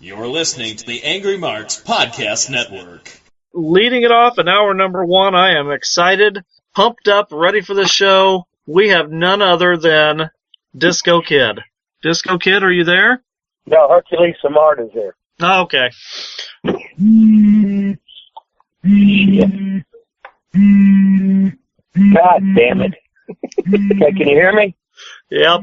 You're listening to the Angry Marks Podcast Network. Leading it off in hour number one, I am excited, pumped up, ready for the show. We have none other than Disco Kid. Disco Kid, are you there? No, Hercules Samard is here. Oh, okay. God damn it. Okay, can you hear me? Yep.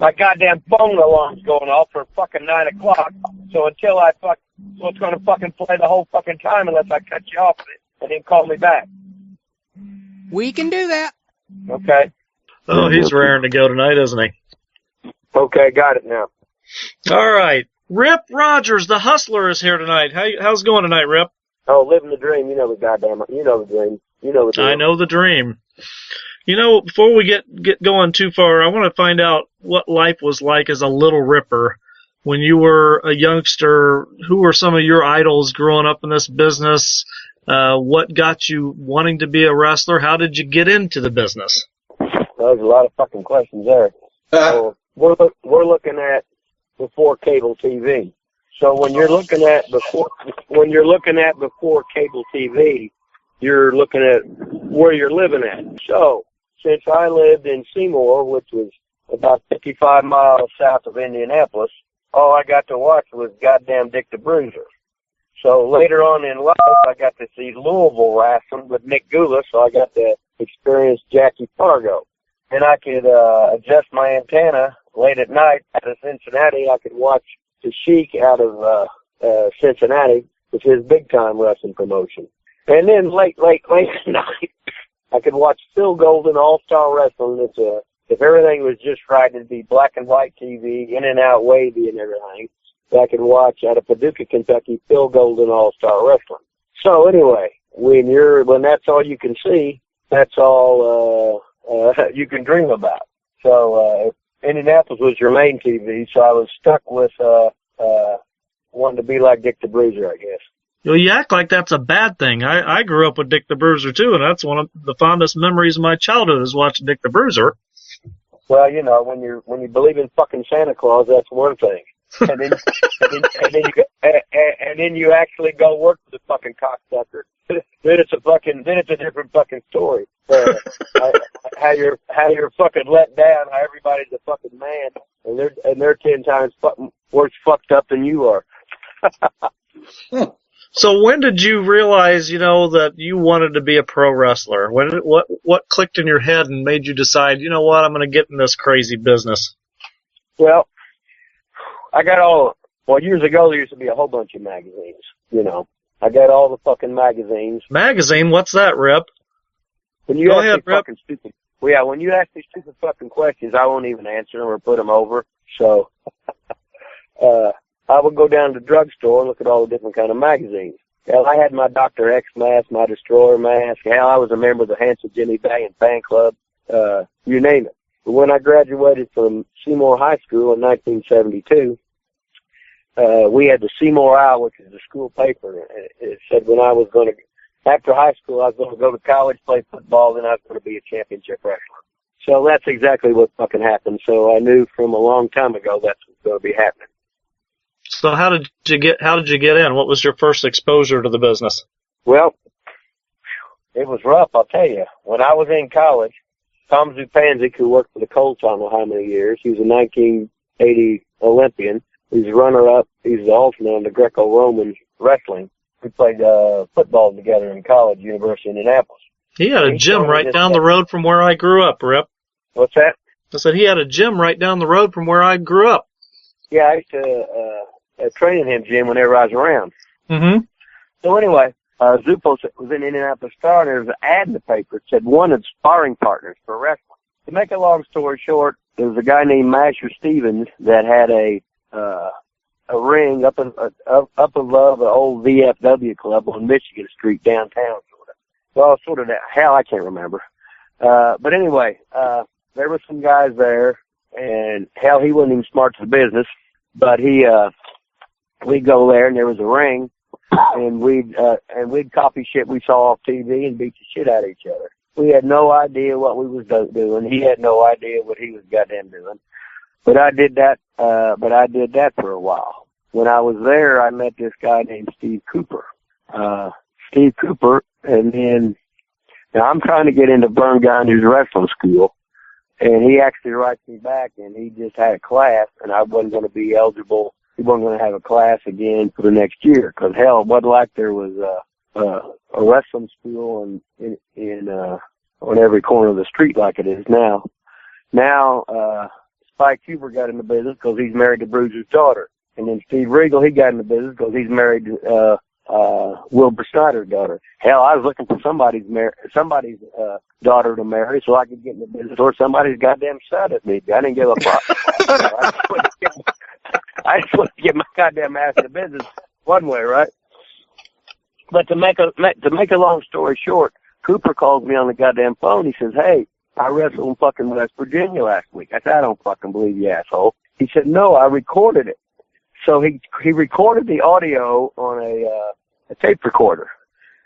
My goddamn phone alarm's going off for fucking 9 o'clock. So until so it's going to fucking play the whole fucking time unless I cut you off and then call me back. We can do that. Okay. Oh, he's raring to go tonight, isn't he? Okay, got it now. All right. Rip Rogers, the hustler, is here tonight. How's it going tonight, Rip? Oh, living the dream. You know the goddamn, you know the dream. You know the dream. I know the dream. You know, before we get going too far, I want to find out what life was like as a little Ripper when you were a youngster. Who were some of your idols growing up in this business? What got you wanting to be a wrestler? How did you get into the business? There's a lot of fucking questions there. So we're looking at before cable TV. So when you're looking at before cable TV, you're looking at where you're living at. So since I lived in Seymour, which was about 55 miles south of Indianapolis, all I got to watch was goddamn Dick the Bruiser. So later on in life, I got to see Louisville wrestling with Nick Gula, so I got to experience Jackie Fargo. And I could adjust my antenna late at night out of Cincinnati. I could watch the Sheik out of Cincinnati with his big-time wrestling promotion. And then late at night, I could watch Phil Golden All-Star Wrestling. If everything was just right, it'd be black and white TV, in and out wavy and everything. So I could watch out of Paducah, Kentucky, Phil Golden All-Star Wrestling. So anyway, when that's all you can see, that's all you can dream about. So Indianapolis was your main TV, so I was stuck with wanting to be like Dick the Bruiser, I guess. Well, you act like that's a bad thing. I grew up with Dick the Bruiser, too, and that's one of the fondest memories of my childhood is watching Dick the Bruiser. Well, you know, when you believe in fucking Santa Claus, that's one thing. And then you actually go work for the fucking cocksucker. Then it's a different fucking story. How you're fucking let down, how everybody's a fucking man, and they're 10 times fucking worse fucked up than you are. So when did you realize, that you wanted to be a pro wrestler? What clicked in your head and made you decide, you know what, I'm going to get in this crazy business? Well, years ago there used to be a whole bunch of magazines, I got all the fucking magazines. Magazine? What's that, Rip? Go ahead, Rip. When you ask these stupid fucking questions, I won't even answer them or put them over. So, I would go down to the drugstore and look at all the different kind of magazines. Hell, I had my Dr. X mask, my Destroyer mask. Hell, I was a member of the Handsome Jimmy Valiant fan club. You name it. But when I graduated from Seymour High School in 1972, we had the Seymour Owl, which is the school paper. It said when I was going to, after high school, I was going to go to college, play football, then I was going to be a championship wrestler. So that's exactly what fucking happened. So I knew from a long time ago that's what's going to be happening. So how did you get in? What was your first exposure to the business? Well, it was rough, I'll tell you. When I was in college, Tom Zupanzik, who worked for the Colts I don't know how many years, he was a 1980 Olympian. He's a runner-up. He's the alternate on the Greco-Roman wrestling. We played football together in college, University of Indianapolis. He had a gym right down the road from where I grew up, Rip. What's that? I said he had a gym right down the road from where I grew up. Yeah, I used to train in him gym whenever I was around. Mm-hmm. So anyway, Zupo was in Indianapolis Star, and there was an ad in the paper. It said wanted sparring partners for wrestling. To make a long story short, there was a guy named Masher Stevens that had a ring up above the old VFW club on Michigan Street downtown, sort of. Well, sort of that. Hell, I can't remember. But anyway, there were some guys there, and hell, he wasn't even smart to the business, but we'd go there and there was a ring, and we'd copy shit we saw off TV and beat the shit out of each other. We had no idea what we was doing. He had no idea what he was goddamn doing. But I did that for a while. when I was there, I met this guy named Steve Cooper. And then now I'm trying to get into Vern Gagne's wrestling school, and he actually writes me back, and he just had a class, and I wasn't going to be eligible. He wasn't going to have a class again for the next year, because hell, it wasn't like there was a wrestling school on every corner of the street like it is now. Now, Spike Huber got in the business because he's married to Bruiser's daughter. And then Steve Regal, he got in the business because he's married to Wilbur Snyder's daughter. Hell, I was looking for somebody's daughter to marry so I could get in the business, or somebody's goddamn son at me. I didn't give a fuck. I just wanted to get my goddamn ass in the business one way, right? But to make a long story short, Cooper calls me on the goddamn phone. He says, "Hey, I wrestled in fucking West Virginia last week." I said, "I don't fucking believe you, asshole." He said, "No, I recorded it." So he recorded the audio on a tape recorder,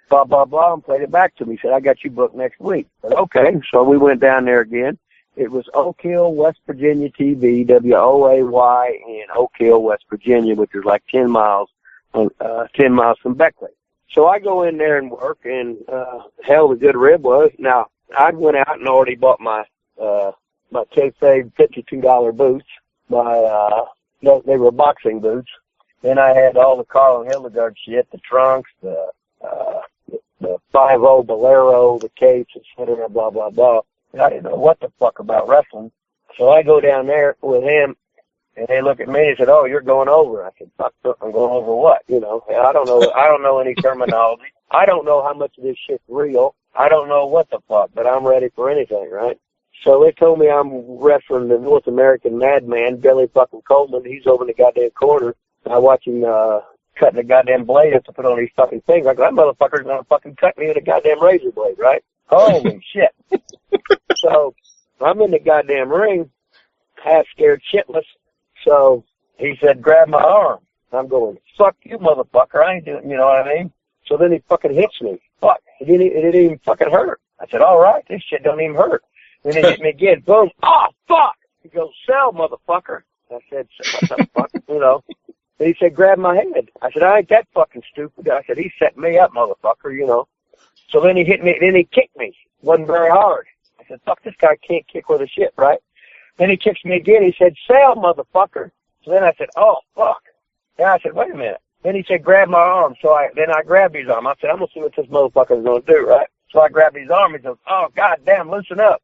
blah, blah, blah, and played it back to me. He said, "I got you booked next week." I said, okay. So we went down there again. It was Oak Hill, West Virginia TV, WOAY in Oak Hill, West Virginia, which is like 10 miles from Beckley. So I go in there and work, and hell, the good rib was. Now, I went out and already bought my kayfabe $52 boots. They were boxing boots. Then I had all the Carl and Hildegard shit, the trunks, the 5.0 Bolero, the capes, etc., blah, blah, blah. And I didn't know what the fuck about wrestling. So I go down there with him, and they look at me and said, "Oh, you're going over." I said, "Fuck, I'm going over what?" You know, I don't know any terminology. I don't know how much of this shit's real. I don't know what the fuck, but I'm ready for anything, right? So they told me I'm wrestling the North American madman, Billy fucking Coleman. He's over in the goddamn corner. I watch him cutting the goddamn blade up to put on these fucking things. Like, that motherfucker's gonna fucking cut me with a goddamn razor blade, right? Holy shit. So I'm in the goddamn ring, half scared shitless. So he said, "Grab my arm." I'm going, "Fuck you, motherfucker. I ain't doing," you know what I mean? So then he fucking hits me. Fuck. It didn't even fucking hurt. I said, "All right, this shit don't even hurt." Then he hit me again. Boom. "Oh, fuck." He goes, "Sell, motherfucker." I said, "What the fuck?" You know. Then he said, "Grab my head." I said, "I ain't that fucking stupid." I said, "He set me up, motherfucker," you know. So then he hit me. Then he kicked me. Wasn't very hard. I said, "Fuck, this guy can't kick with a shit, right?" Then he kicks me again. He said, "Sell, motherfucker." So then I said, "Oh, fuck." Then I said, "Wait a minute." Then he said, "Grab my arm." So then I grabbed his arm. I said, "I'm going to see what this motherfucker's going to do," right? So I grabbed his arm. He goes, "Oh, goddamn, loosen up."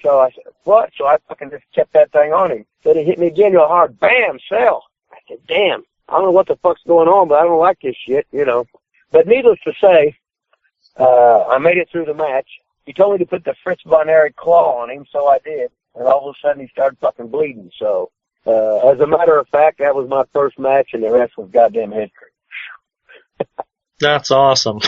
So I said, "What?" So I fucking just kept that thing on him. Then he hit me again real hard. Bam, sell. I said, "Damn, I don't know what the fuck's going on, but I don't like this shit," you know. But needless to say, I made it through the match. He told me to put the Fritz Von Erich claw on him, so I did. And all of a sudden he started fucking bleeding. So, as a matter of fact, that was my first match, and the rest was goddamn history. That's awesome.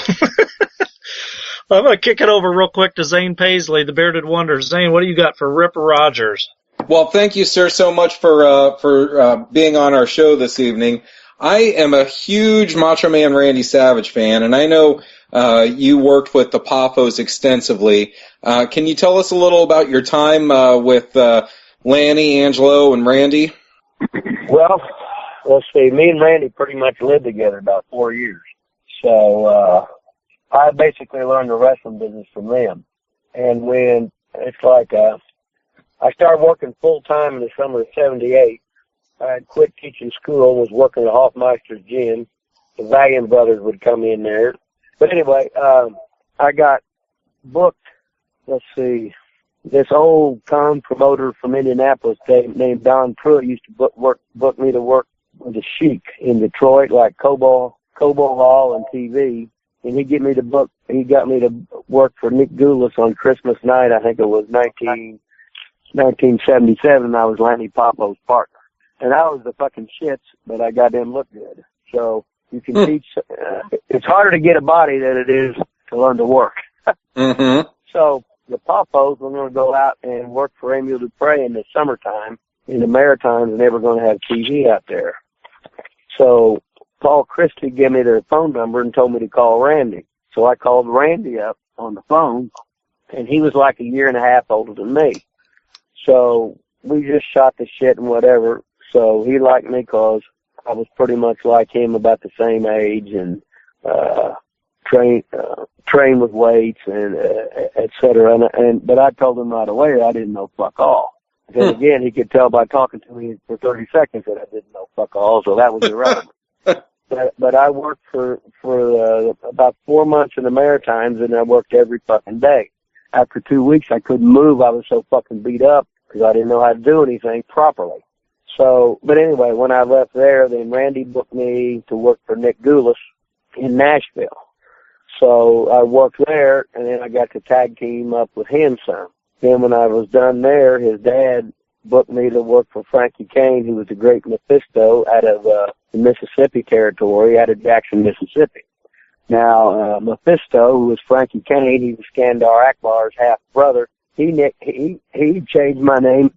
Well, I'm going to kick it over real quick to Zane Paisley, the Bearded Wonder. Zane, what do you got for Ripper Rogers? Well, thank you, sir, so much for being on our show this evening. I am a huge Macho Man Randy Savage fan, and I know you worked with the Poffos extensively. Can you tell us a little about your time with Lanny, Angelo, and Randy? Well, let's see. Me and Randy pretty much lived together about 4 years. So I basically learned the wrestling business from them. And when it's like I started working full-time in the summer of 78. I had quit teaching school, was working at Hoffmeister's gym. The Valiant brothers would come in there. But anyway, I got booked, let's see, this old con promoter from Indianapolis named Don Pruitt used to book me to work with the Sheik in Detroit, like Cobo Hall and TV. And he got me to work for Nick Goulas on Christmas night. I think it was 1977. I was Lanny Popo's partner. And I was the fucking shits, but I got them look good. So you can teach. It's harder to get a body than it is to learn to work. Mm-hmm. So the Poppos were going to go out and work for Emile Dupre in the summertime in the Maritimes, and they were going to have TV out there. So Paul Christie gave me their phone number and told me to call Randy. So I called Randy up on the phone, and he was like a year and a half older than me. So we just shot the shit and whatever. So he liked me because I was pretty much like him, about the same age, and train with weights and et cetera. But I told him right away I didn't know fuck all. Then again, he could tell by talking to me for 30 seconds that I didn't know fuck all, so that was irrelevant. But I worked for about 4 months in the Maritimes, and I worked every fucking day. After 2 weeks, I couldn't move. I was so fucking beat up because I didn't know how to do anything properly. So, but anyway, when I left there, then Randy booked me to work for Nick Goulas in Nashville. So I worked there, and then I got to tag team up with him some. Then when I was done there, his dad booked me to work for Frankie Kane, who was the great Mephisto out of the Mississippi territory, out of Jackson, Mississippi. Now, Mephisto, who was Frankie Kane, he was Skandar Akbar's half brother. He changed my name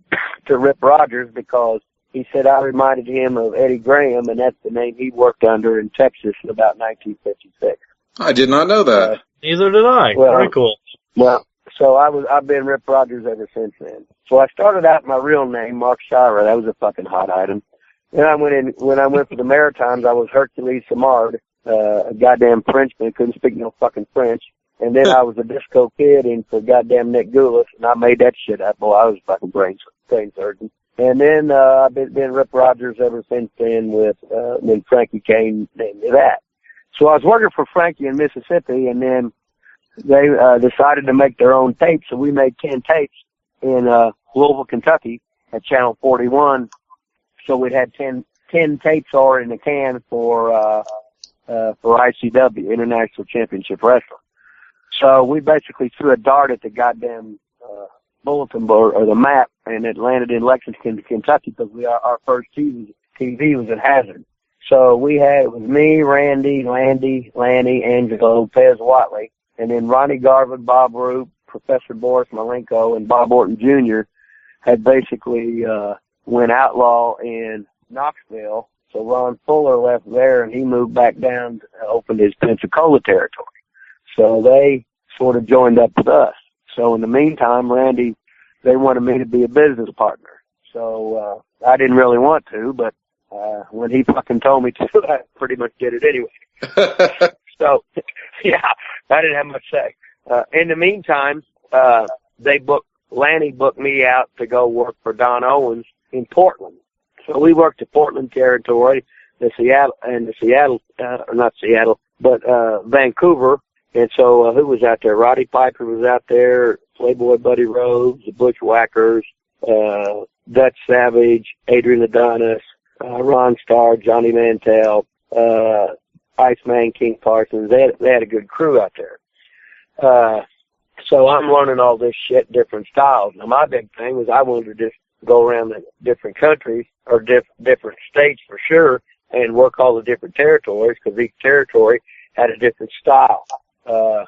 to Rip Rogers because he said I reminded him of Eddie Graham, and that's the name he worked under in Texas in about 1956. I did not know that. Neither did I. Well, very cool. Well, so I've been Rip Rogers ever since then. So I started out my real name, Mark Shira. That was a fucking hot item. Then when I went for the Maritimes, I was Hercules Samard, a goddamn Frenchman, couldn't speak no fucking French. And then I was a disco kid in for goddamn Nick Goulas, and I made that shit up. Boy, I was a fucking brain surgeon. And then I've been Rip Rogers ever since then with when Frankie Kane named me that. So I was working for Frankie in Mississippi, and then they decided to make their own tapes, so we made 10 tapes in Louisville, Kentucky at Channel 41. So we'd had 10 tapes already in the can for ICW, International Championship Wrestling. So we basically threw a dart at the goddamn bulletin board or the map, and it landed in Lexington, Kentucky, because our first TV was at Hazard. So it was me, Randy, Lanny, Angelo, Pez Watley, and then Ronnie Garvin, Bob Roop, Professor Boris Malenko, and Bob Orton Jr. had basically went outlaw in Knoxville. So Ron Fuller left there, and he moved back down to open his Pensacola territory. So they sort of joined up with us. So in the meantime, Randy, they wanted me to be a business partner. So I didn't really want to, but when he fucking told me to, I pretty much did it anyway. So, yeah, I didn't have much say. In the meantime, Lanny booked me out to go work for Don Owens in Portland. So we worked the Portland territory, Vancouver. And so who was out there? Roddy Piper was out there, Playboy Buddy Rose, the Bushwhackers, Dutch Savage, Adrian Adonis, Ron Starr, Johnny Mantell, Iceman, King Parsons. They had a good crew out there. So I'm learning all this shit, different styles. Now my big thing was I wanted to just go around the different countries or different states for sure and work all the different territories because each territory had a different style. But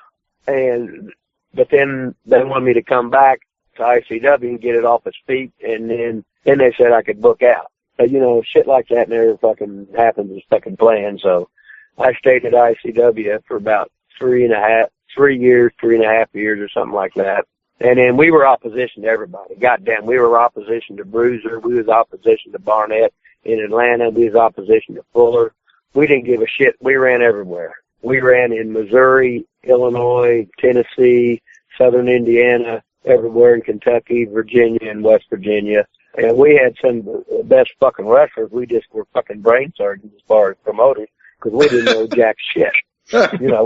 then they wanted me to come back to ICW and get it off its feet, and then they said I could book out. But, shit like that never fucking happens as fucking planned, so I stayed at ICW for about 3.5 years or something like that. And then we were opposition to everybody. Goddamn, we were opposition to Bruiser. We was opposition to Barnett in Atlanta. We was opposition to Fuller. We didn't give a shit. We ran everywhere. We ran in Missouri, Illinois, Tennessee, Southern Indiana, everywhere in Kentucky, Virginia, and West Virginia. And we had some of the best fucking wrestlers. We just were fucking brain surgeons as far as promoters because we didn't know jack shit.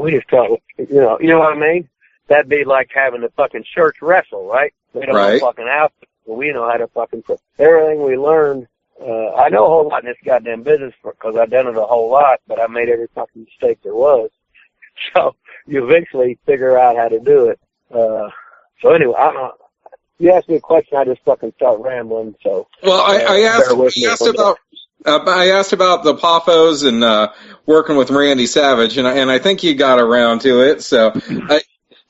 We just thought, you know what I mean? That'd be like having a fucking church wrestle, right? They don't know fucking outfit, but we know how to fucking everything we learned. I know a whole lot in this goddamn business because I've done it a whole lot, but I made every fucking mistake there was. So you eventually figure out how to do it. So anyway, you asked me a question, I just fucking start rambling. So I asked about the Poffos and working with Randy Savage, and I think you got around to it. So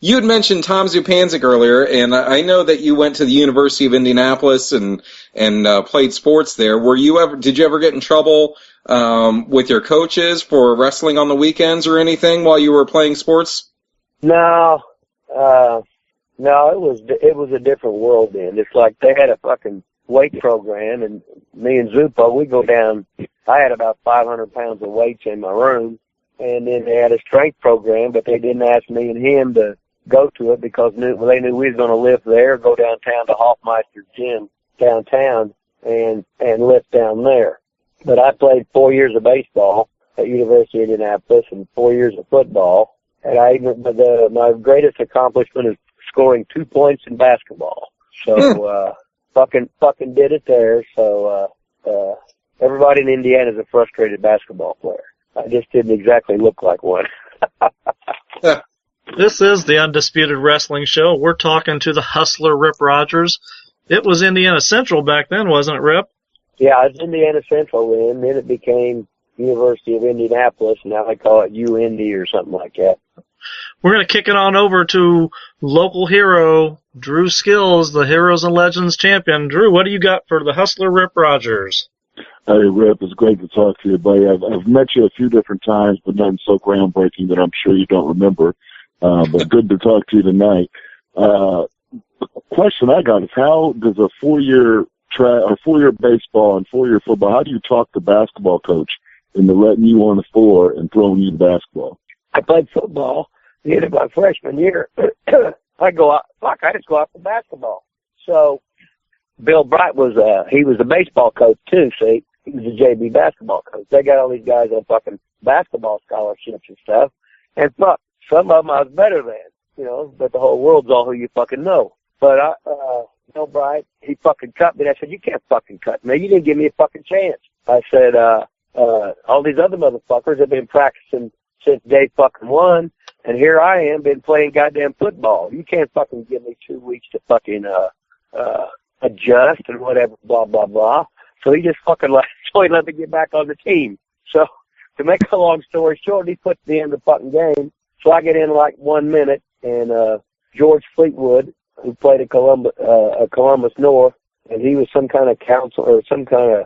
you had mentioned Tom Zupanzik earlier, and I know that you went to the University of Indianapolis and played sports there. Did you ever get in trouble with your coaches for wrestling on the weekends or anything while you were playing sports? No, it was a different world then. It's like they had a fucking weight program, and me and Zupo, we go down I had about 500 pounds of weights in my room. And then they had a strength program, but they didn't ask me and him to go to it because they knew we was going to live there, go downtown to Hoffmeister's gym downtown and lift down there. But I played 4 years of baseball at University of Indianapolis and 4 years of football. And my greatest accomplishment is scoring 2 points in basketball. So, fucking did it there. So, everybody in Indiana is a frustrated basketball player. I just didn't exactly look like one. This is the Undisputed Wrestling Show. We're talking to the Hustler, Rip Rogers. It was Indiana Central back then, wasn't it, Rip? Yeah, it was Indiana Central then. Then it became University of Indianapolis, and now they call it UIndy or something like that. We're going to kick it on over to local hero, Drew Skills, the Heroes and Legends champion. Drew, what do you got for the Hustler, Rip Rogers? Hey, Rip, it's great to talk to you, buddy. I've met you a few different times, but nothing so groundbreaking that I'm sure you don't remember. But good to talk to you tonight. The question I got is, how does a 4-year baseball and 4-year football, how do you talk the basketball coach into letting you on the floor and throwing you the basketball? I played football the end of my freshman year. I just go out for basketball. So Bill Bright he was a baseball coach too, see? He was a JV basketball coach. They got all these guys on fucking basketball scholarships and stuff. And some of them I was better than, but the whole world's all who you fucking know. But Bill Bright, he fucking cut me. And I said, you can't fucking cut me. You didn't give me a fucking chance. I said, all these other motherfuckers have been practicing since day fucking one, and here I am, been playing goddamn football. You can't fucking give me 2 weeks to fucking adjust and whatever, blah, blah, blah. So he just fucking let me get back on the team. So to make a long story short, he put me in the fucking game. So I get in like 1 minute, and George Fleetwood, who played at Columbus North, and he was some kind of council or some kind of,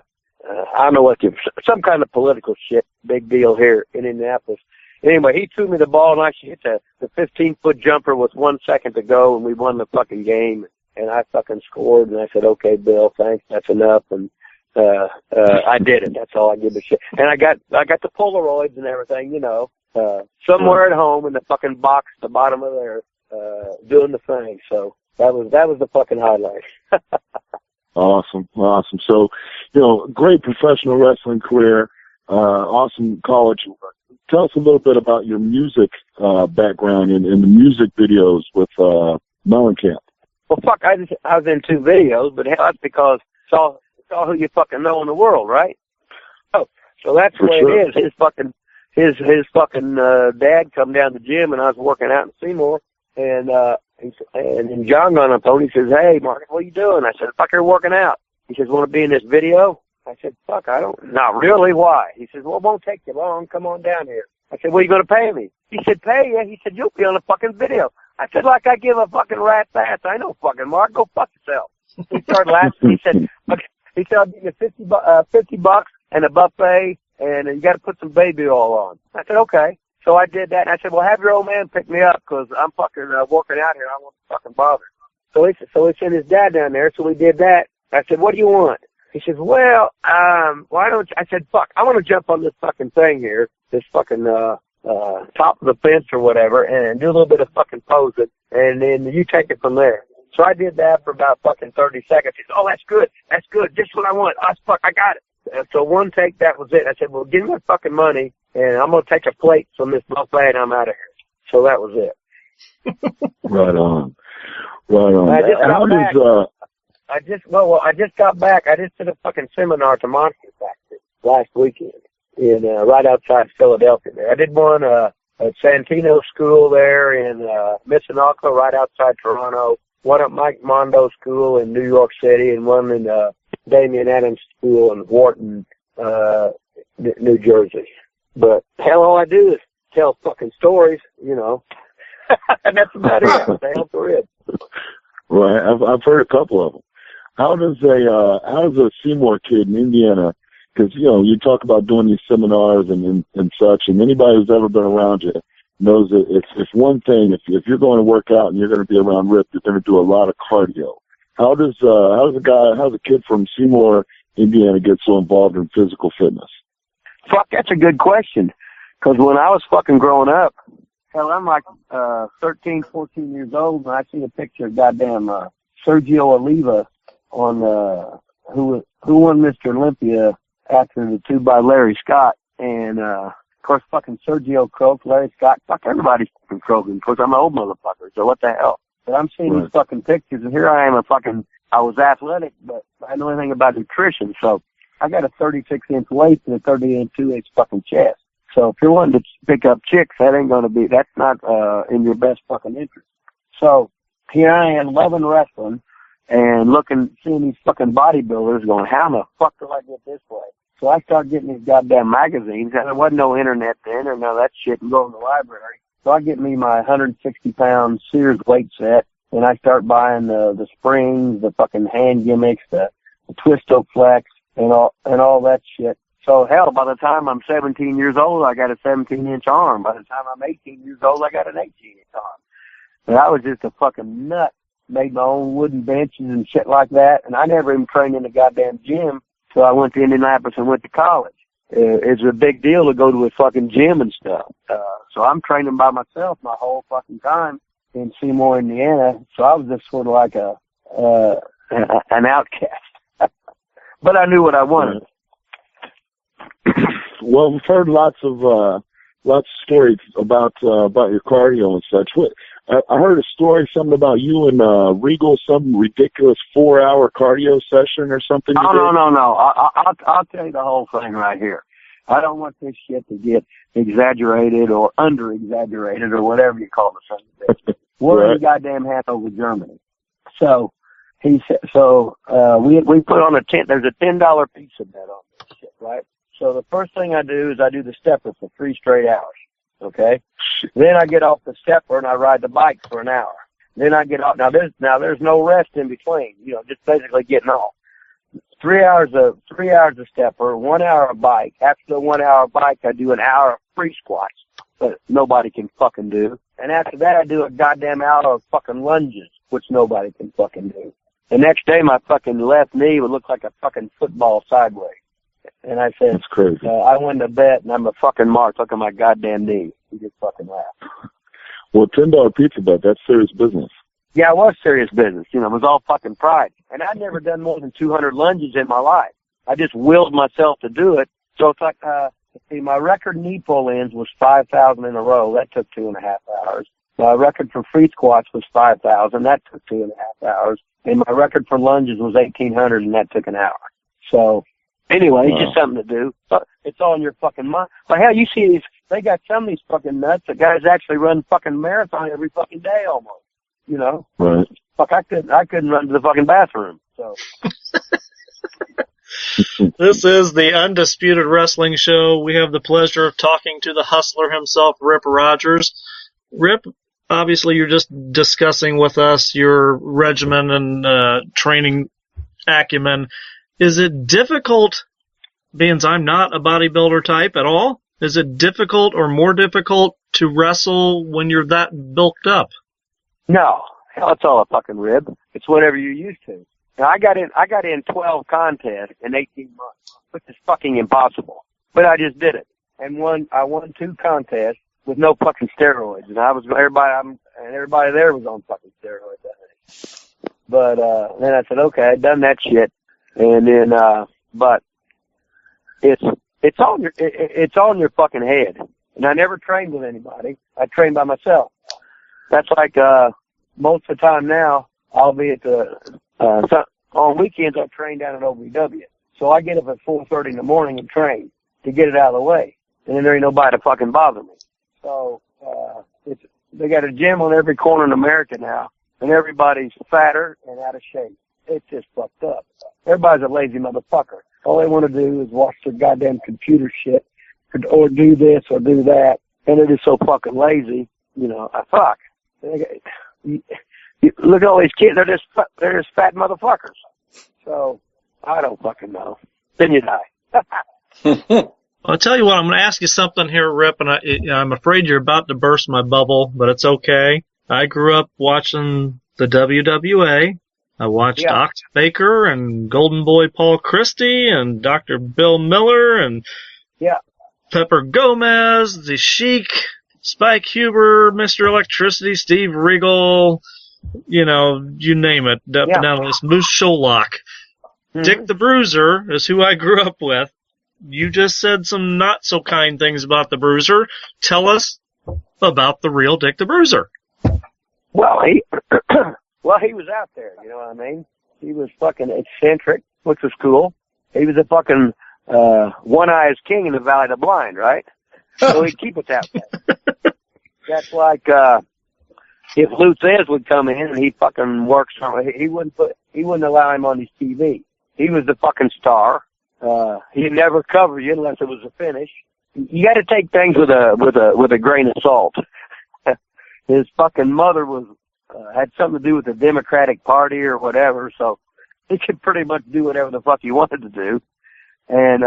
some kind of political shit, big deal here in Indianapolis. Anyway, he threw me the ball, and I hit the 15-foot jumper with 1 second to go, and we won the fucking game. And I fucking scored, and I said, okay, Bill, thanks, that's enough. And I did it. That's all I give a shit. And I got the Polaroids and everything, somewhere at home in the fucking box at the bottom of there, doing the thing. So that was the fucking highlight. Awesome. So, great professional wrestling career, awesome college. Tell us a little bit about your music background in the music videos with Mellencamp. Well, fuck, I was in 2 videos, but hell, that's because it's all who you fucking know in the world, right? Oh, so that's the way it is. His fucking dad come down to the gym, and I was working out in Seymour, and John got on the phone. He says, "Hey, Marcus, what are you doing?" I said, "Fuck, you're working out." He says, "Want to be in this video?" I said, "Fuck, I don't." Not really. Why? He says, "Well, it won't take you long. Come on down here." I said, "Well, you going to pay me?" He said, "Pay you?" He said, "You'll be on the fucking video." I said, "Like I give a fucking rat's ass. I know fucking Mark. Go fuck yourself." He started laughing. He said, "I'll give you $50 and a buffet, and you got to put some baby oil on." I said, "Okay." So I did that, and I said, "Well, have your old man pick me up because I'm fucking working out here. I won't fucking bother." So he sent his dad down there. So we did that. I said, "What do you want?" He said, "Well, why don't you?" I said, "Fuck, I want to jump on this fucking thing here, this fucking top of the fence or whatever, and do a little bit of fucking posing, and then you take it from there." So I did that for about fucking 30 seconds. He said, "Oh, that's good. That's good. Just what I want. Oh, fuck, I got it." And so 1 take, that was it. I said, "Well, give me my fucking money, and I'm going to take a plate from this buffet, and I'm out of here." So that was it. Right on. I just got back. I just got back. I just did a fucking seminar to Monster Factory last weekend right outside Philadelphia there. I did one at Santino School there in Mississauga, right outside Toronto, one at Mike Mondo School in New York City, and one in Damian Adams School in Wharton, New Jersey. But hell, all I do is tell fucking stories, and that's about it. What the hell there is. Right, I've heard a couple of them. How does a Seymour kid in Indiana, because you talk about doing these seminars and such, and anybody who's ever been around you knows that it's one thing. If you're going to work out and you're going to be around Rip, you're going to do a lot of cardio. How's a kid from Seymour, Indiana, get so involved in physical fitness? Fuck, that's a good question. Because when I was fucking growing up, hell, I'm like 13, 14 years old, and I see a picture of goddamn Sergio Oliva on who won Mr. Olympia after the 2 by Larry Scott. And of course, fucking Sergio croaked, Larry Scott, fuck everybody's fucking croaking. Of course, I'm an old motherfucker, so what the hell? But I'm seeing these fucking pictures, and here I am I was athletic, but I didn't know anything about nutrition, so I got a 36-inch waist and a 32-inch fucking chest. So if you're wanting to pick up chicks, that's not in your best fucking interest. So here I am loving wrestling and seeing these fucking bodybuilders going, how the fuck do I get this way? So I start getting these goddamn magazines, and there wasn't no internet then or none of that shit, and go in the library. So I get me my 160-pound Sears weight set, and I start buying the springs, the fucking hand gimmicks, the Twisto Flex, and all that shit. So hell, by the time I'm 17 years old, I got a 17-inch arm. By the time I'm 18 years old, I got an 18-inch arm. And I was just a fucking nut. Made my own wooden benches and shit like that. And I never even trained in the goddamn gym till I went to Indianapolis and went to college. It's a big deal to go to a fucking gym and stuff. So I'm training by myself my whole fucking time in Seymour, Indiana. So I was just sort of like an outcast. But I knew what I wanted. Well, we've heard lots of stories about your cardio and such. I heard a story, something about you and Regal, some ridiculous 4-hour cardio session or something. No. I'll tell you the whole thing right here. I don't want this shit to get exaggerated or under-exaggerated or whatever you call the thing. We're in goddamn Hanover, Germany. So we put on there's a $10 pizza bet on this shit, right? So the first thing I do is I do the stepper for 3 straight hours. Okay? Then I get off the stepper and I ride the bike for an hour. Then I get off. Now there's no rest in between. Just basically getting off. 3 hours of stepper, 1 hour of bike. After the 1 hour bike, I do an hour of free squats, but nobody can fucking do. And after that, I do a goddamn hour of fucking lunges, which nobody can fucking do. The next day, my fucking left knee would look like a fucking football sideways. And I said, that's crazy. I won the bet, and I'm a fucking mark. Look at my goddamn knee. You just fucking laugh. Well, $10 pizza bet, that's serious business. Yeah, it was serious business. It was all fucking pride. And I'd never done more than 200 lunges in my life. I just willed myself to do it. So it's like, my record knee pull-ins was 5,000 in a row. That took 2.5 hours. My record for free squats was 5,000. That took 2.5 hours. And my record for lunges was 1,800, and that took an hour. So, anyway, it's just something to do. It's all in your fucking mind. But hell, you see they got some of these fucking nuts. The guys actually run fucking marathon every fucking day almost. Right. Fuck, I couldn't run to the fucking bathroom. So. This is the Undisputed Wrestling Show. We have the pleasure of talking to the hustler himself, Rip Rogers. Rip, obviously you're just discussing with us your regimen and training acumen. Is it difficult, being I'm not a bodybuilder type at all, is it difficult or more difficult to wrestle when you're that bulked up? No. Hell, it's all a fucking rib. It's whatever you're used to. Now, I got in 12 contests in 18 months, which is fucking impossible. But I just did it. And I won 2 contests with no fucking steroids. And everybody there was on fucking steroids, I think. But, then I said, okay, I'd done that shit. And then, but it's all in your fucking head. And I never trained with anybody. I trained by myself. That's like, most of the time now, I'll be at on weekends I train down at OVW. So I get up at 4:30 in the morning and train to get it out of the way. And then there ain't nobody to fucking bother me. So, they got a gym on every corner in America now, and everybody's fatter and out of shape. It's just fucked up. Everybody's a lazy motherfucker. All they want to do is watch their goddamn computer shit, or do this or do that, and they're just so fucking lazy. Fuck. Look at all these kids. They're just fat motherfuckers. So I don't fucking know. Then you die. Well, I'll tell you what. I'm going to ask you something here, Rip, and I'm afraid you're about to burst my bubble, but it's okay. I grew up watching the WWA. I watched Ox Baker and Golden Boy Paul Christie and Dr. Bill Miller and Pepper Gomez, The Sheik, Spike Huber, Mr. Electricity, Steve Regal, you name it. Moose Sholok. Mm-hmm. Dick the Bruiser is who I grew up with. You just said some not so kind things about the Bruiser. Tell us about the real Dick the Bruiser. Well, he was out there, you know what I mean? He was fucking eccentric, which was cool. He was a fucking one-eyed king in the Valley of the Blind, right? So he'd keep it that way. That's like if Luthez would come in and he'd fucking work something, he wouldn't allow him on his TV. He was the fucking star. He'd never cover you unless it was a finish. You got to take things with a grain of salt. His fucking mother had something to do with the Democratic Party or whatever, so he could pretty much do whatever the fuck he wanted to do. And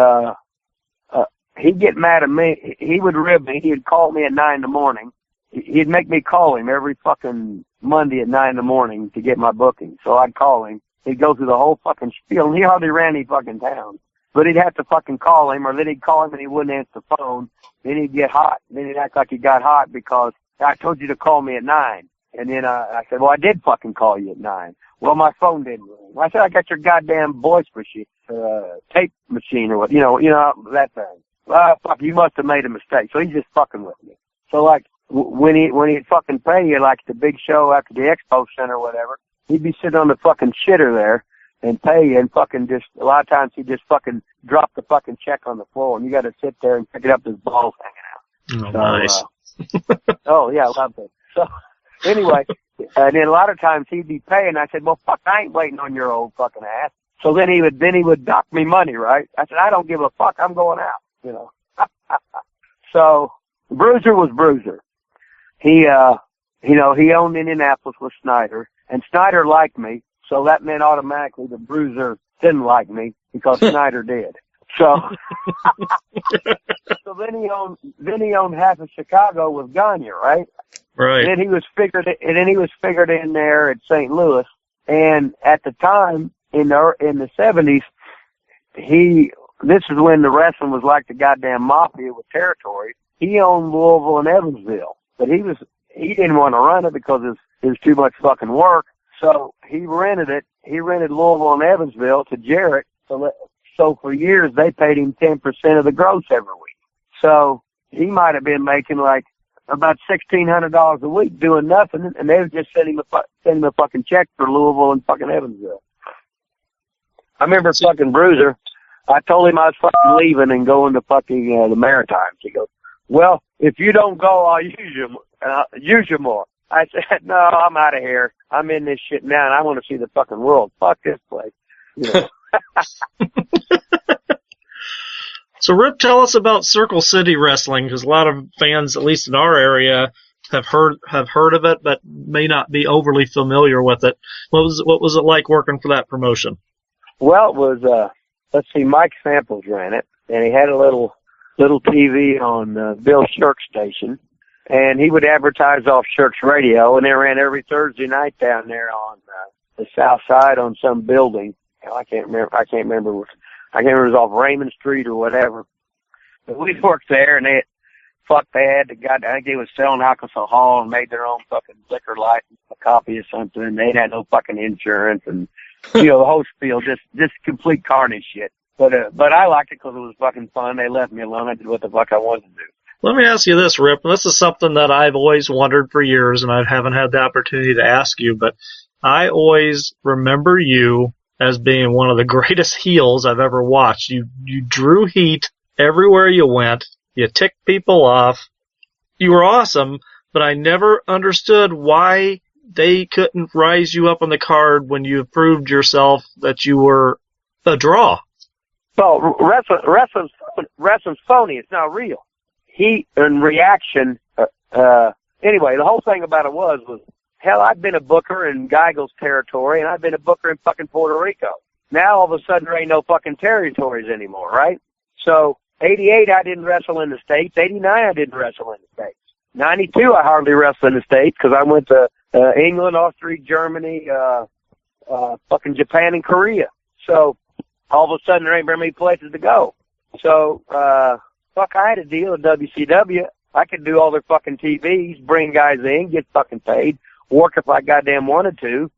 he'd get mad at me. He would rib me. He'd call me at 9 in the morning. He'd make me call him every fucking Monday at 9 in the morning to get my booking. So I'd call him. He'd go through the whole fucking spiel, and he hardly ran any fucking town. But he'd have to fucking call him, or then he'd call him and he wouldn't answer the phone. Then he'd get hot. Then he'd act like he got hot because I told you to call me at 9. And then I said, well, I did fucking call you at 9. Well, my phone didn't ring. I said, I got your goddamn voice machine, tape machine or what, you know, that thing. Fuck, you must have made a mistake. So he's just fucking with me. So like, when he'd fucking pay you, like the big show after the Expo Center or whatever, he'd be sitting on the fucking shitter there and pay you and fucking just, a lot of times he'd just fucking drop the fucking check on the floor and you gotta sit there and pick it up, his balls hanging out. Oh, nice. Oh yeah, I love it. So, anyway, and then a lot of times he'd be paying. I said, well, fuck, I ain't waiting on your old fucking ass. So then he would dock me money, right? I said, I don't give a fuck. I'm going out, you know. So Bruiser was Bruiser. He owned Indianapolis with Snyder, and Snyder liked me. So that meant automatically the Bruiser didn't like me because Snyder did. So, so then he owned half of Chicago with Gagne, right? Right. And then he was figured in there at St. Louis. And at the time, in the 70s, this is when the wrestling was like the goddamn mafia with territory. He owned Louisville and Evansville, but he didn't want to run it because it was too much fucking work. So he rented it. He rented Louisville and Evansville to Jarrett. So for years they paid him 10% of the gross every week. So he might have been making like about $1,600 a week doing nothing, and they would just send him a fucking check for Louisville and fucking Evansville. I remember fucking Bruiser. I told him I was fucking leaving and going to fucking the Maritimes. He goes, well, if you don't go, I'll use you more. I said, no, I'm out of here. I'm in this shit now, and I want to see the fucking world. Fuck this place. You know. So, Rip, tell us about Circle City Wrestling, because a lot of fans, at least in our area, have heard of it, but may not be overly familiar with it. What was it like working for that promotion? Well, it was let's see, Mike Samples ran it, and he had a little TV on Bill Shirk's station, and he would advertise off Shirk's radio, and they ran every Thursday night down there on the south side on some building. I can't remember if it was off Raymond Street or whatever. But we worked there, and I think they was selling alcohol and made their own fucking liquor license, a copy of something, and they had no fucking insurance, and the whole spiel, just complete carnage shit. But I liked it because it was fucking fun. They left me alone. I did what the fuck I wanted to do. Let me ask you this, Rip. This is something that I've always wondered for years, and I haven't had the opportunity to ask you, but I always remember you as being one of the greatest heels I've ever watched. You drew heat everywhere you went. You ticked people off. You were awesome, but I never understood why they couldn't rise you up on the card when you proved yourself that you were a draw. Well, wrestling's phony. It's not real. Heat and reaction. Anyway, the whole thing about it was hell, I've been a booker in Geigel's territory, and I've been a booker in fucking Puerto Rico. Now, all of a sudden, there ain't no fucking territories anymore, right? So, 88, I didn't wrestle in the States. 89, I didn't wrestle in the States. 92, I hardly wrestled in the States because I went to England, Austria, Germany, fucking Japan, and Korea. So, all of a sudden, there ain't very many places to go. So, fuck, I had a deal at WCW. I could do all their fucking TVs, bring guys in, get fucking paid, work if I goddamn wanted to.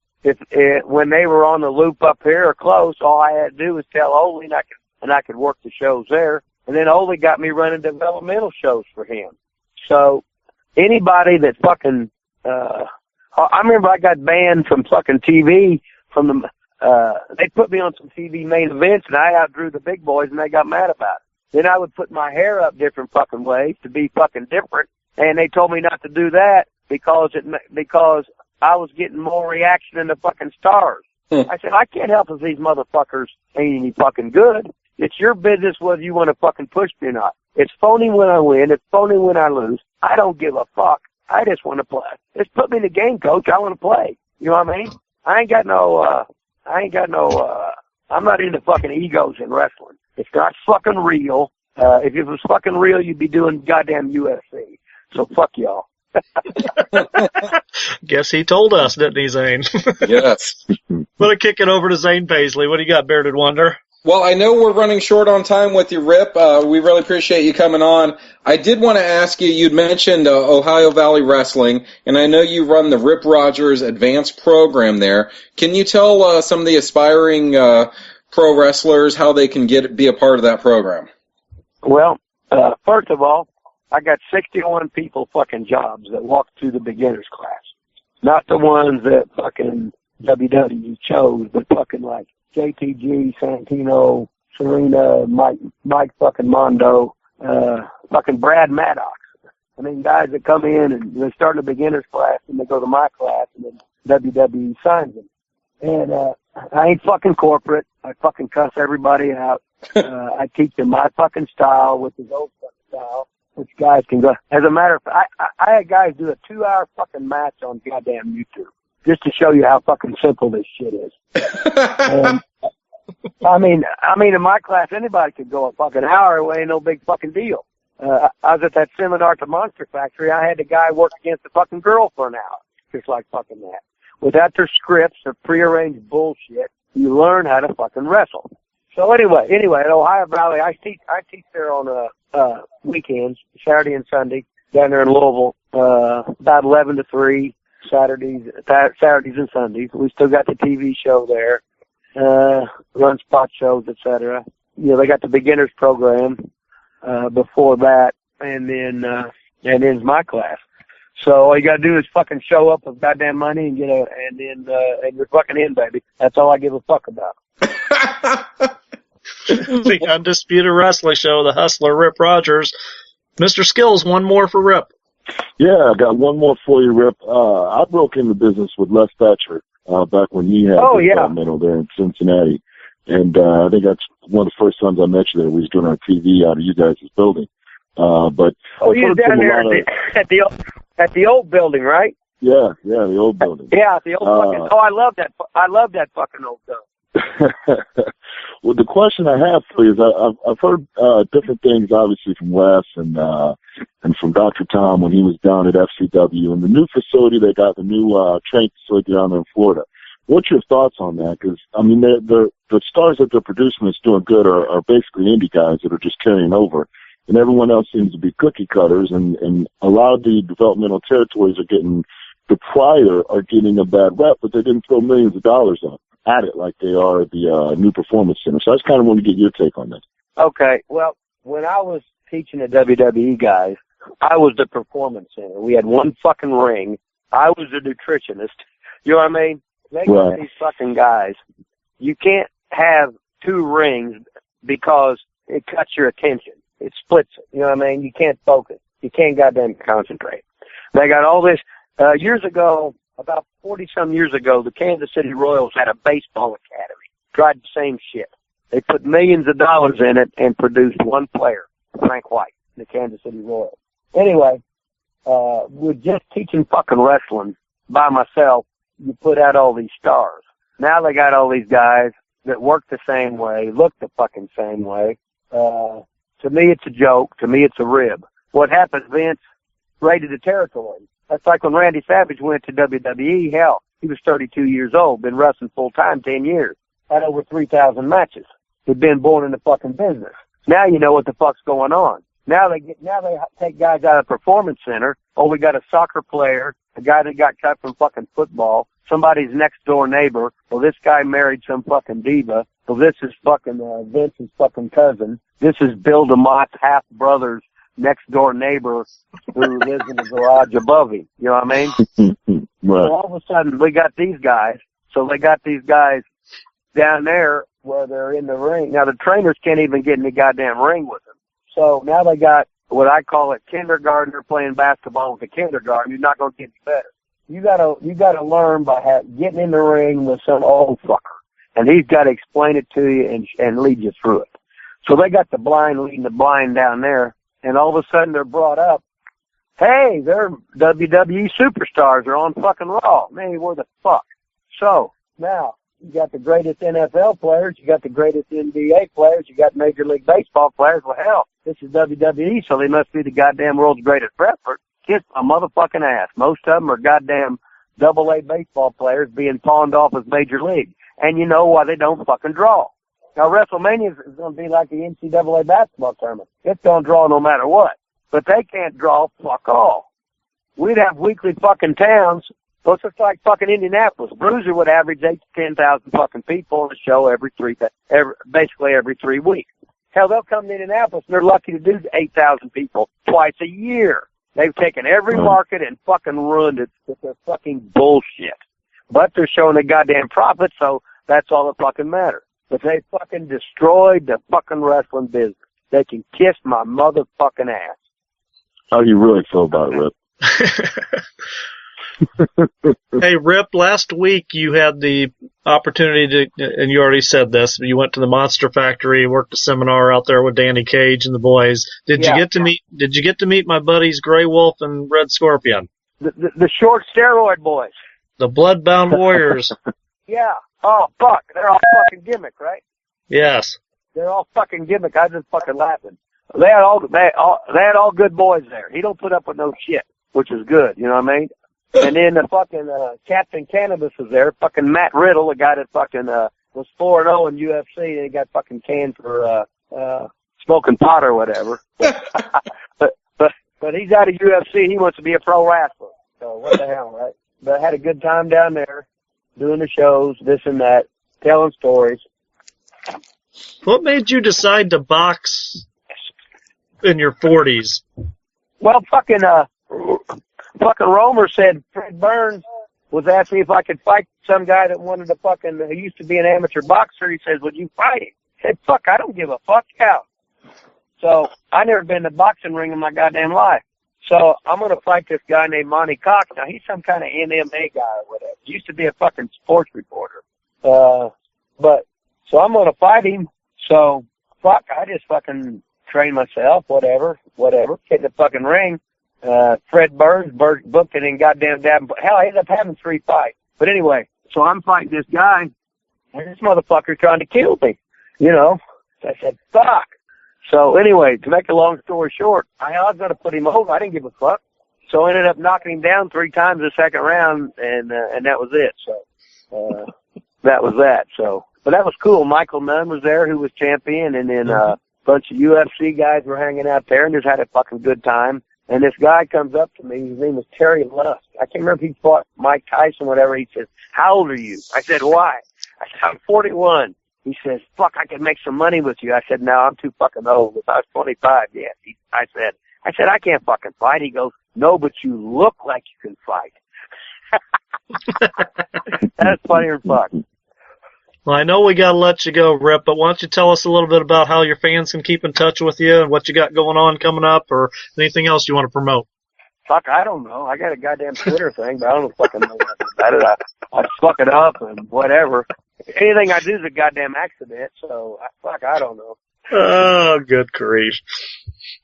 When they were on the loop up here or close, all I had to do was tell Ole, and I could work the shows there. And then Ole got me running developmental shows for him. So anybody that fucking, I remember I got banned from fucking TV from they put me on some TV main events and I outdrew the big boys and they got mad about it. Then I would put my hair up different fucking ways to be fucking different, and they told me not to do that because I was getting more reaction than the fucking stars. I said, I can't help if these motherfuckers ain't any fucking good. It's your business whether you want to fucking push me or not. It's phony when I win. It's phony when I lose. I don't give a fuck. I just want to play. Just put me in the game, coach. I want to play. You know what I mean? I'm not into fucking egos in wrestling. It's not fucking real. If it was fucking real, you'd be doing goddamn UFC. So fuck y'all. Guess he told us, didn't he, Zane? Yes. Let it kick it over to Zane Paisley. What do you got, Bearded Wonder? Well, I know we're running short on time with you, Rip. We really appreciate you coming on. I did want to ask you, you'd mentioned Ohio Valley Wrestling, and I know you run the Rip Rogers Advanced Program there. Can you tell some of the aspiring pro wrestlers how they can be a part of that program? Well, first of all, I got 61 people fucking jobs that walk through the beginner's class. Not the ones that fucking WWE chose, but fucking like JTG, Santino, Serena, Mike fucking Mondo, fucking Brad Maddox. I mean, guys that come in and they start in the beginner's class and they go to my class and then WWE signs them. And, I ain't fucking corporate. I fucking cuss everybody out. I teach them my fucking style with his old fucking style, which guys can go. As a matter of fact, I had guys do a 2-hour fucking match on goddamn YouTube just to show you how fucking simple this shit is. And, I mean, in my class, anybody could go a fucking hour away, ain't no big fucking deal. I was at that seminar at the Monster Factory. I had the guy work against the fucking girl for an hour, just like fucking that. Without their scripts or prearranged bullshit, you learn how to fucking wrestle. So anyway, at Ohio Valley, I teach there on weekends, Saturday and Sunday, down there in Louisville, about 11 to 3, Saturdays and Sundays. We still got the TV show there, run spot shows, etc. You know, they got the beginners program before that, and then my class. So all you gotta do is fucking show up with goddamn money and and you're fucking in, baby. That's all I give a fuck about. The Undisputed Wrestling Show, the Hustler, Rip Rogers. Mr. Skills, one more for Rip. Yeah, I got one more for you, Rip. I broke into business with Les Thatcher back when he had developmental there in Cincinnati. And I think that's one of the first times I met you there. We was doing our TV out of you guys' building. You was down there at the old building, right? Yeah, the old building. Yeah, the old fucking. Oh, I love that fucking old building. Well, the question I have for you is I've heard different things, obviously, from Wes and from Dr. Tom when he was down at FCW and the new facility they got, the new training facility down there in Florida. What's your thoughts on that? Because I mean, the stars that they're producing that's doing good are basically indie guys that are just carrying over, and everyone else seems to be cookie cutters, and a lot of the developmental territories are getting a bad rep, but they didn't throw millions of dollars at it like they are at the new performance center. So I just kind of want to get your take on that. Okay. Well, when I was teaching the WWE guys, I was the performance center. We had one fucking ring. I was the nutritionist. You know what I mean? They got these fucking guys. You can't have 2 rings because it cuts your attention. It splits it. You know what I mean? You can't focus. You can't goddamn concentrate. They got all this. Years ago, about 40-some years ago, the Kansas City Royals had a baseball academy. Tried the same shit. They put millions of dollars in it and produced one player, Frank White, the Kansas City Royals. Anyway, with just teaching fucking wrestling by myself, you put out all these stars. Now they got all these guys that work the same way, look the fucking same way. To me, it's a joke. To me, it's a rib. What happens, Vince raided the territory. That's like when Randy Savage went to WWE. Hell, he was 32 years old, been wrestling full-time 10 years, had over 3,000 matches. He'd been born in the fucking business. Now you know what the fuck's going on. Now they take guys out of the performance center. Oh, we got a soccer player, a guy that got cut from fucking football, somebody's next door neighbor. Well, this guy married some fucking diva. Well, this is fucking Vince's fucking cousin. This is Bill DeMott's half brother's next door neighbor who lives in the garage above him. You know what I mean? Right. So all of a sudden we got these guys. So they got these guys down there where they're in the ring. Now the trainers can't even get in the goddamn ring with them. So now they got what I call a kindergartner playing basketball with a kindergarten. You're not going to get any better. You gotta learn by getting in the ring with some old fucker, and he's got to explain it to you and lead you through it. So they got the blind leading the blind down there, and all of a sudden they're brought up. Hey, they're WWE superstars. They're on fucking Raw. Man, where the fuck? So now you got the greatest NFL players, you got the greatest NBA players, you got Major League Baseball players. Well, hell, this is WWE, so they must be the goddamn world's greatest wrestler. Kiss my motherfucking ass. Most of them are goddamn double-A baseball players being pawned off as Major League. And you know why they don't fucking draw. Now, WrestleMania is going to be like the NCAA basketball tournament. It's going to draw no matter what. But they can't draw fuck all. We'd have weekly fucking towns. So it's just like fucking Indianapolis. Bruiser would average 8,000 to 10,000 fucking people on the show basically every 3 weeks. Hell, they'll come to Indianapolis and they're lucky to do 8,000 people twice a year. They've taken every market and fucking ruined it with their fucking bullshit. But they're showing a goddamn profit, so that's all that fucking matters. But they fucking destroyed the fucking wrestling business. They can kiss my motherfucking ass. How do you really feel about it, Rip? Hey, Rip, last week you had the opportunity to, and you already said this, you went to the Monster Factory, worked a seminar out there with Danny Cage and the boys. Did you get to meet my buddies Grey Wolf and Red Scorpion? The short steroid boys. The Bloodbound Warriors. Yeah. Oh, fuck. They're all fucking gimmick, right? Yes. They're all fucking gimmick. I just fucking laughing. They had all good boys there. He don't put up with no shit, which is good. You know what I mean? And then the fucking Captain Cannabis was there. Fucking Matt Riddle, the guy that fucking was 4-0 in UFC, and he got fucking canned for smoking pot or whatever. But he's out of UFC. He wants to be a pro wrestler. So what the hell, right? But I had a good time down there, doing the shows, this and that, telling stories. What made you decide to box in your 40s? Well, fucking Romer said Fred Burns was asking me if I could fight some guy that wanted to who used to be an amateur boxer. He says, would you fight him? I said, fuck, I don't give a fuck. Yeah. So I never been in a boxing ring in my goddamn life. So I'm going to fight this guy named Monty Cox. Now, he's some kind of MMA guy or whatever. He used to be a fucking sports reporter. So I'm going to fight him. So, fuck, I just fucking train myself, whatever, get in the fucking ring. Fred Burns booked it in goddamn hell, I ended up having 3 fights. But anyway, so I'm fighting this guy, and this motherfucker's trying to kill me, you know. So I said, fuck. So anyway, to make a long story short, I was going to put him over. I didn't give a fuck. So I ended up knocking him down 3 times the second round, and that was it. So, that was that. So, but that was cool. Michael Nunn was there, who was champion, and then, a bunch of UFC guys were hanging out there and just had a fucking good time. And this guy comes up to me. His name was Terry Lusk. I can't remember if he fought Mike Tyson, whatever. He says, how old are you? I said, why? I said, I'm 41. He says, fuck, I can make some money with you. I said, no, I'm too fucking old. If I was 25, yes. I said, I can't fucking fight. He goes, no, but you look like you can fight. That's funnier than fuck. Well, I know we got to let you go, Rip, but why don't you tell us a little bit about how your fans can keep in touch with you and what you got going on coming up or anything else you want to promote? Fuck, I don't know. I got a goddamn Twitter thing, but I don't fucking know nothing about it. I fuck it up and whatever. Anything I do is a goddamn accident, so I don't know. Oh, good grief.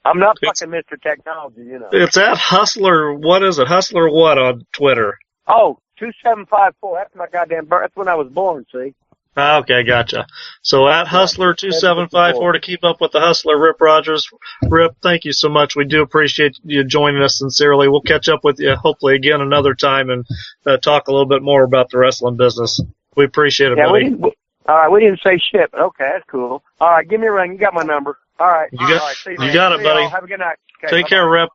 I'm not fucking Mr. Technology, you know. It's at Hustler, what is it? Hustler what on Twitter? Oh, 2754. That's my goddamn birth. That's when I was born, see? Okay, gotcha. So at Hustler2754 to keep up with the Hustler, Rip Rogers. Rip, thank you so much. We do appreciate you joining us sincerely. We'll catch up with you hopefully again another time and talk a little bit more about the wrestling business. We appreciate it, buddy. All right, we didn't say shit, but okay, that's cool. All right, give me a ring. You got my number. All right. You got it, buddy. Have a good night. Okay, Take care, Rep.